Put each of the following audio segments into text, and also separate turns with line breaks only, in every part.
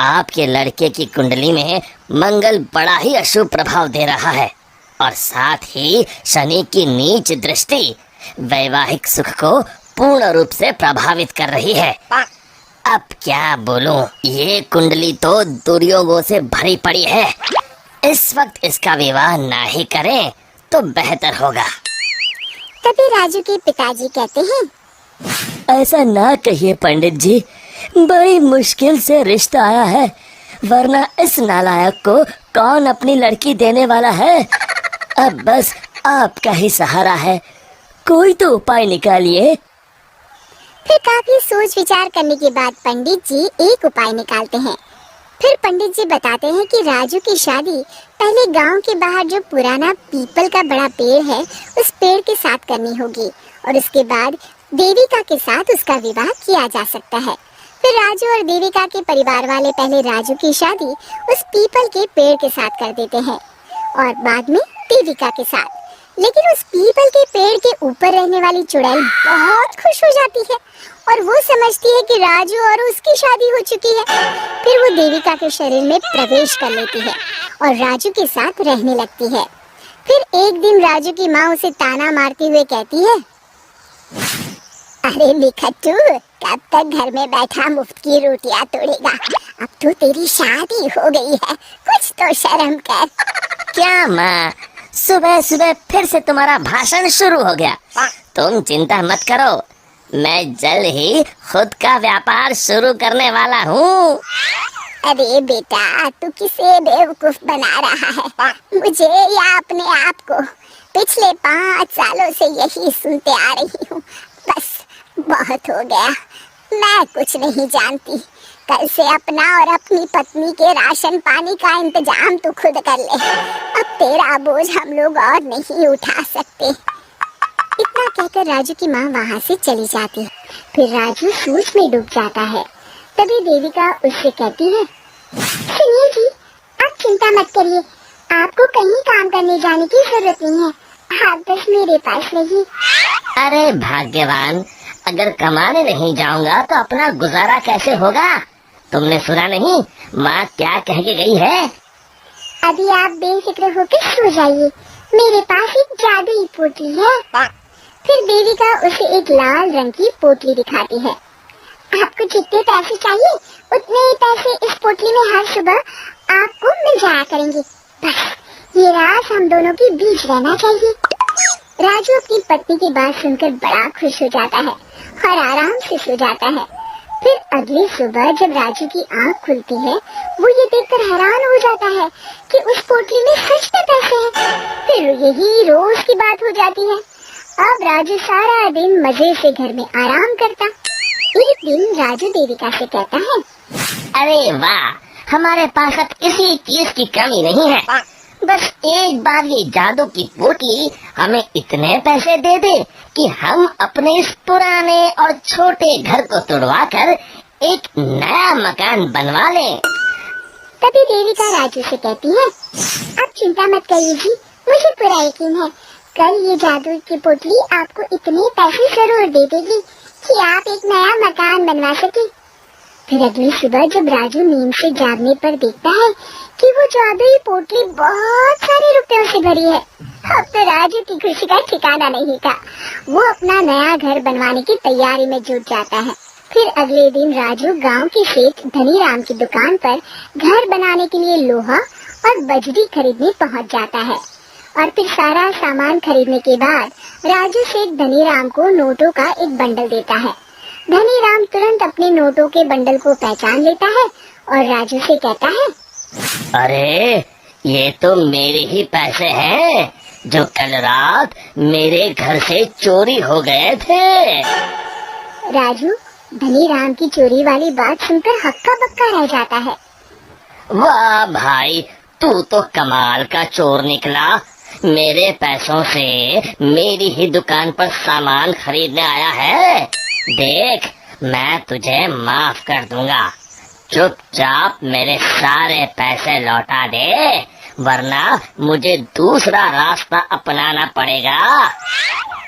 आपके लड़के की कुंडली में मंगल बड़ा ही अशुभ प्रभाव दे रहा है और साथ ही शनि की नीच दृष्टि वैवाहिक सुख को पूर्ण रूप से प्रभावित कर रही है। अब क्या बोलूं, ये कुंडली तो दुर्योगों से भरी पड़ी है। इस वक्त इसका विवाह ना ही करें तो बेहतर होगा।
तभी राजू के पिताजी कहते हैं,
ऐसा ना कहिए पंडित जी, बड़ी मुश्किल से रिश्ता आया है, वरना इस नालायक को कौन अपनी लड़की देने वाला है। अब बस आपका ही सहारा है, कोई तो उपाय निकालिए।
फिर काफी सोच विचार करने के बाद पंडित जी एक उपाय निकालते हैं। फिर पंडित जी बताते हैं कि राजू की शादी पहले गांव के बाहर जो पुराना पीपल का बड़ा पेड़ है उस पेड़ के साथ करनी होगी और उसके बाद देविका के साथ उसका विवाह किया जा सकता है। फिर राजू और देविका के परिवार वाले पहले राजू की शादी उस पीपल के पेड़ के साथ कर देते हैं और बाद में देविका के साथ। लेकिन उस पीपल के पेड़ के ऊपर रहने वाली चुड़ैल बहुत खुश हो जाती है और वो समझती है कि राजू और उसकी शादी हो चुकी है। फिर वो देविका के शरीर में प्रवेश कर लेती है और राजू के साथ रहने लगती है। फिर एक दिन राजू की माँ उसे ताना मारते हुए कहती है, अरे निखट्टू, कब तक घर में बैठा मुफ्त की रोटियां तोड़ेगा? अब तो तेरी शादी हो गई है, कुछ तो शर्म कर।
क्या माँ, सुबह सुबह फिर से तुम्हारा भाषण शुरू हो गया। तुम चिंता मत करो, मैं जल्द ही खुद का व्यापार शुरू करने वाला हूँ।
अरे बेटा, तू किसे बेवकूफ बना रहा है, मुझे या अपने आप को? पिछले 5 सालों से यही सुनते आ रही हूँ। बस बहुत हो गया, मैं कुछ नहीं जानती। कल से अपना और अपनी पत्नी के राशन पानी का इंतजाम तू खुद कर ले। अब तेरा बोझ हम लोग और नहीं उठा सकते। इतना कहकर राजू की माँ वहाँ से चली जाती है। फिर राजू सोच में डूब जाता है। तभी देविका उससे कहती है, सुनिए जी, आप चिंता मत करिए, आपको कहीं काम करने जाने की जरूरत नहीं है, आप बस मेरे पास रहिए।
अरे भाग्यवान, अगर कमाने नहीं जाऊंगा तो अपना गुजारा कैसे होगा? तुमने सुना नहीं माँ क्या कह के गई है?
अभी आप बेफिक्र होकर सो जाइए, मेरे पास एक जादुई पोटली है। फिर देविका उसे एक लाल रंग की पोटली दिखाती है। आपको जितने पैसे चाहिए उतने ही पैसे इस पोटली में हर सुबह आपको मिल जाया करेंगे। बस ये राज हम दोनों के बीच रहना चाहिए। राजू अपनी पत्नी की बात सुनकर बड़ा खुश हो जाता है और आराम से सो जाता है। फिर अगली सुबह जब राजू की आँख खुलती है, वो ये देखकर हैरान हो जाता है कि उस पोटली में सच में पैसे हैं। फिर यही रोज की बात हो जाती है। अब राजू सारा दिन मजे से घर में आराम करता। एक दिन राजू देविका से कहता है,
अरे वाह, हमारे पास अब किसी चीज की कमी नहीं है। बस एक बार ये जादू की पोटली हमें इतने पैसे दे दे कि हम अपने इस पुराने और छोटे घर को तुड़वा कर एक नया मकान बनवा लें।
तभी देविका राजू से कहती है, आप चिंता मत करिए जी, मुझे पूरा यकीन है कल ये जादू की पोटली आपको इतने पैसे जरूर दे देगी कि आप एक नया मकान बनवा सके। फिर अगली सुबह जब राजू नींद से जागने पर देखता है कि वो जादुई पोटली बहुत सारे रुपयों से भरी है। अब तो राजू की खुशी का ठिकाना नहीं था। वो अपना नया घर बनवाने की तैयारी में जुट जाता है। फिर अगले दिन राजू गांव के सेठ धनीराम की दुकान पर घर बनाने के लिए लोहा और बजरी खरीदने पहुंच जाता है। और फिर सारा सामान खरीदने के बाद राजू सेठ धनीराम को नोटों का एक बंडल देता है। धनीराम तुरंत अपने नोटों के बंडल को पहचान लेता है और राजू से कहता है,
अरे ये तो मेरे ही पैसे हैं जो कल रात मेरे घर से चोरी हो गए थे।
राजू धनीराम की चोरी वाली बात सुनकर हक्का बक्का रह जाता है।
वाह भाई, तू तो कमाल का चोर निकला। मेरे पैसों से मेरी ही दुकान पर सामान खरीदने आया है। देख, मैं तुझे माफ कर दूंगा। चुपचाप मेरे सारे पैसे लौटा दे, वरना मुझे दूसरा रास्ता अपनाना पड़ेगा।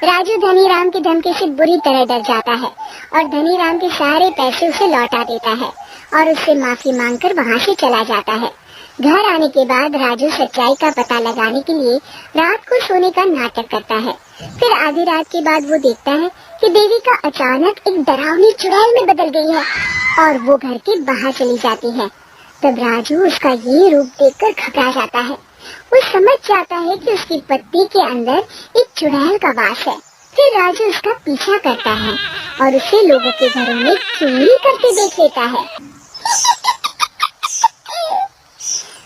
राजू धनीराम की धमकी से बुरी तरह डर जाता है और धनीराम के सारे पैसे उसे लौटा देता है और उससे माफी मांगकर वहाँ से चला जाता है। घर आने के बाद राजू सच्चाई का पता लगाने के लिए रात को सोने का नाटक करता है। फिर आधी रात के बाद वो देखता है कि देविका अचानक एक डरावनी चुड़ैल में बदल गई है और वो घर के बाहर चली जाती है। तब राजू उसका ये रूप देखकर घबरा जाता है। वो समझ जाता है कि उसकी पत्नी के अंदर एक चुड़ैल का वास है। फिर राजू उसका पीछा करता है और उसे लोगों के घरों में चोरी करते देख लेता है।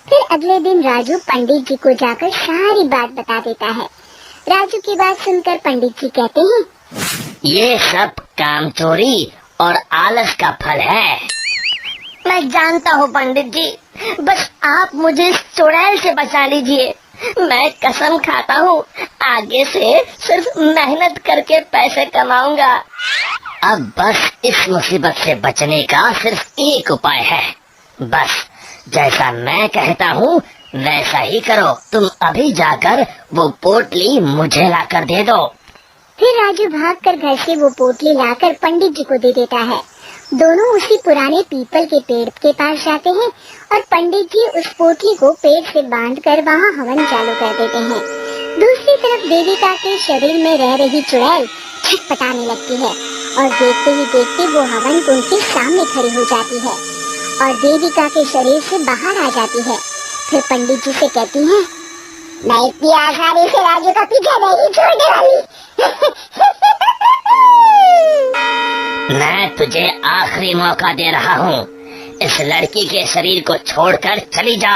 फिर अगले दिन राजू पंडित जी को जाकर सारी बात बता देता है। राजू की बात सुनकर पंडित जी कहते हैं,
ये सब कामचोरी और आलस का फल है। मैं जानता हूँ पंडित जी, बस आप मुझे इस चुड़ैल से बचा लीजिए। मैं कसम खाता हूँ आगे से सिर्फ मेहनत करके पैसे कमाऊंगा। अब बस इस मुसीबत से बचने का सिर्फ एक उपाय है। बस जैसा मैं कहता हूँ वैसा ही करो। तुम अभी जाकर वो पोटली मुझे लाकर दे दो।
फिर राजू भागकर घर से वो पोटली लाकर पंडित जी को दे देता है। दोनों उसी पुराने पीपल के पेड़ के पास जाते हैं और पंडित जी उस पोटली को पेड़ से बांधकर वहाँ हवन चालू कर देते हैं। दूसरी तरफ देविका के शरीर में रह रही चुड़ैल छटपटाने लगती है और देखते ही देखते वो हवन कुंड के सामने खड़ी हो जाती है और देविका के शरीर से बाहर आ जाती है। फिर पंडित जी से कहती है, मैं इतनी आसानी से राजू का पीछा नहीं छोड़ने वाली।
मैं तुझे आखिरी मौका दे रहा हूँ। इस लड़की के शरीर को छोड़कर चली जा।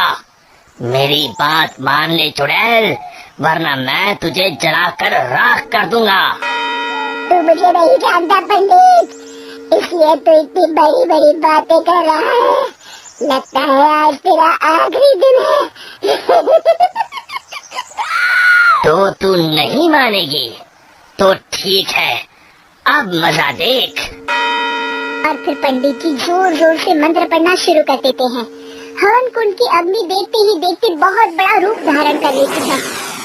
मेरी बात मान ले चुड़ैल, वरना मैं तुझे जलाकर राख कर दूंगा।
तू मुझे नहीं जानता पंडित, इसलिए तो इतनी बड़ी बड़ी बातें कर रहा है। लगता है आज तेरा आखिरी दिन है।
तो तू नहीं मानेगी? तो ठीक है, अब मजा देख।
और फिर पंडित जी जोर जोर से मंत्र पढ़ना शुरू कर देते हैं। हवन कुंड की अग्नि देखते ही देखते बहुत बड़ा रूप धारण कर लेती है।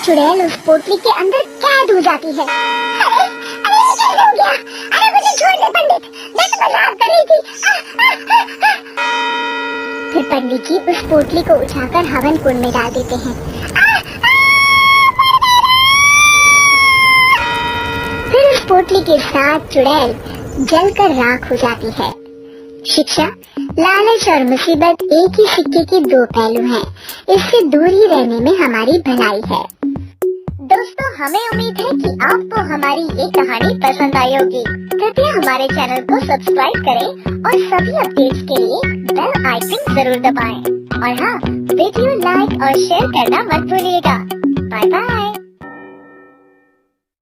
चुड़ैल उस पोटली के अंदर कैद हो जाती है। अरे ये क्या हो गया? अरे मुझे छोड़ दे पंडित, मैं तो मजाक कर रही थी। फिर पंडित जी उस पोटली को उठाकर हवन कुंड में डाल देते हैं। फिर उस पोटली के साथ चुड़ैल जलकर राख हो जाती है। शिक्षा, लालच और मुसीबत एक ही सिक्के के दो पहलू हैं। इससे दूर ही रहने में हमारी भलाई है। दोस्तों, हमें उम्मीद है कि आपको हमारी ये कहानी पसंद आई होगी। कृपया हमारे चैनल को सब्सक्राइब करें और सभी अपडेट्स के लिए बेल आइकन जरूर दबाएं। और हाँ, वीडियो लाइक और शेयर करना मत भूलिएगा।